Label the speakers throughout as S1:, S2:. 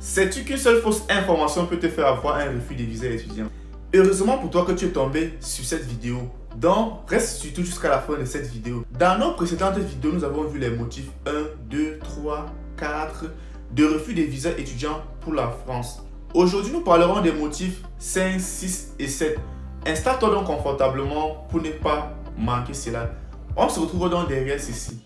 S1: Sais-tu qu'une seule fausse information peut te faire avoir un refus de visa étudiant? Heureusement pour toi que tu es tombé sur cette vidéo. Donc, reste surtout jusqu'à la fin de cette vidéo. Dans nos précédentes vidéos, nous avons vu les motifs 1, 2, 3, 4 de refus de visa étudiant pour la France. Aujourd'hui, nous parlerons des motifs 5, 6 et 7. Installe-toi donc confortablement pour ne pas manquer cela. On se retrouve donc derrière ceci.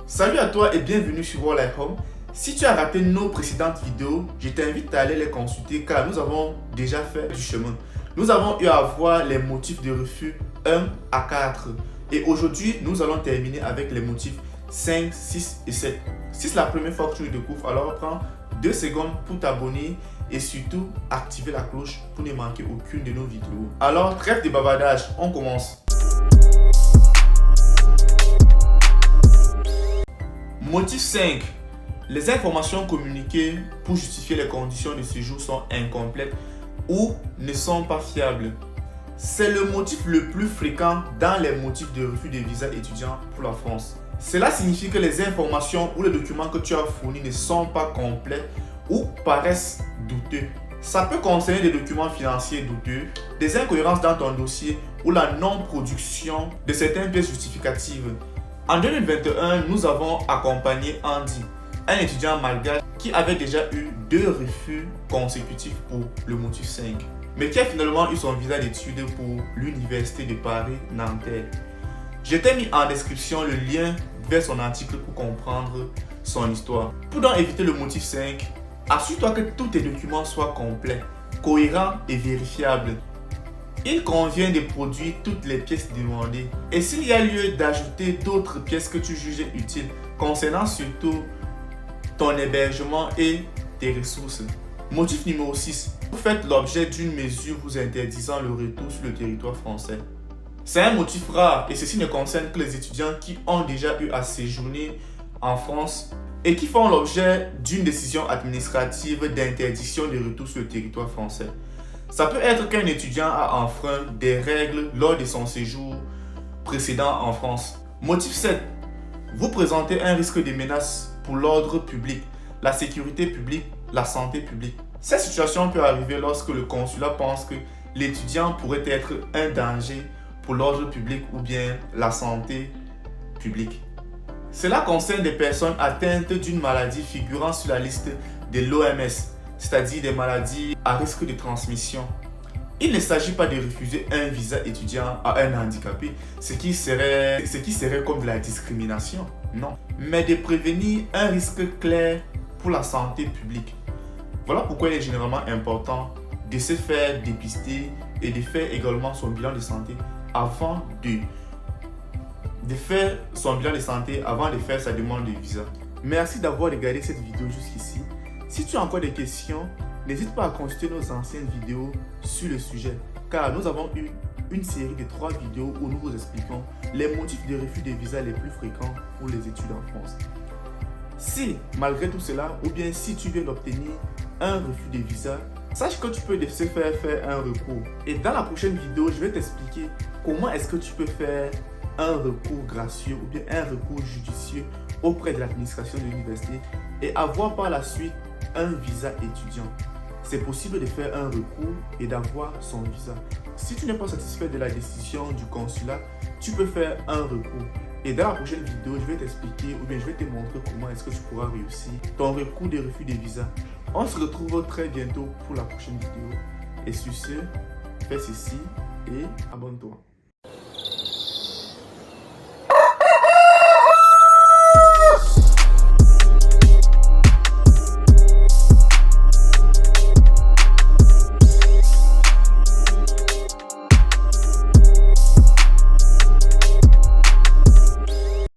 S1: Salut à toi et bienvenue sur World Life Home. Si tu as raté nos précédentes vidéos, je t'invite à aller les consulter car nous avons déjà fait du chemin. Nous avons eu à voir les motifs de refus 1 à 4 et aujourd'hui nous allons terminer avec les motifs 5, 6 et 7. Si c'est la première fois que tu le découvres, alors prends 2 secondes pour t'abonner et surtout activer la cloche pour ne manquer aucune de nos vidéos. Alors trêve de bavardage, on commence. Motif 5. Les informations communiquées pour justifier les conditions de séjour sont incomplètes ou ne sont pas fiables. C'est le motif le plus fréquent dans les motifs de refus de visa étudiant pour la France. Cela signifie que les informations ou les documents que tu as fournis ne sont pas complets ou paraissent douteux. Ça peut concerner des documents financiers douteux, des incohérences dans ton dossier ou la non-production de certaines pièces justificatives. En 2021, nous avons accompagné Andy, un étudiant malgache qui avait déjà eu 2 refus consécutifs pour le motif 5, mais qui a finalement eu son visa d'études pour l'Université de Paris-Nanterre. Je t'ai mis en description le lien vers son article pour comprendre son histoire. Pour donc éviter le motif 5, assure-toi que tous tes documents soient complets, cohérents et vérifiables. Il convient de produire toutes les pièces demandées et s'il y a lieu d'ajouter d'autres pièces que tu juges utiles concernant surtout ton hébergement et tes ressources. Motif numéro 6. Vous faites l'objet d'une mesure vous interdisant le retour sur le territoire français. C'est un motif rare et ceci ne concerne que les étudiants qui ont déjà eu à séjourner en France et qui font l'objet d'une décision administrative d'interdiction de retour sur le territoire français. Ça peut être qu'un étudiant a enfreint des règles lors de son séjour précédent en France. Motif 7. Vous présentez un risque de menace pour l'ordre public, la sécurité publique, la santé publique. Cette situation peut arriver lorsque le consulat pense que l'étudiant pourrait être un danger pour l'ordre public ou bien la santé publique. Cela concerne des personnes atteintes d'une maladie figurant sur la liste de l'OMS, c'est-à-dire des maladies à risque de transmission. Il ne s'agit pas de refuser un visa étudiant à un handicapé, ce qui serait comme de la discrimination, non. Mais de prévenir un risque clair pour la santé publique. Voilà pourquoi il est généralement important de se faire dépister et de faire également son bilan de santé avant de faire sa demande de visa. Merci d'avoir regardé cette vidéo jusqu'ici. Si tu as encore des questions, n'hésite pas à consulter nos anciennes vidéos sur le sujet, car nous avons eu une série de 3 vidéos où nous vous expliquons les motifs de refus de visa les plus fréquents pour les études en France. Si, malgré tout cela, ou bien si tu viens d'obtenir un refus de visa, sache que tu peux se faire un recours. Et dans la prochaine vidéo, je vais t'expliquer comment est-ce que tu peux faire un recours gracieux ou bien un recours judicieux auprès de l'administration de l'université et avoir par la suite un visa étudiant. C'est possible de faire un recours et d'avoir son visa. Si tu n'es pas satisfait de la décision du consulat, tu peux faire un recours. Et dans la prochaine vidéo, je vais t'expliquer ou bien je vais te montrer comment est-ce que tu pourras réussir ton recours de refus de visa. On se retrouve très bientôt pour la prochaine vidéo. Et sur ce, fais ceci et abonne-toi.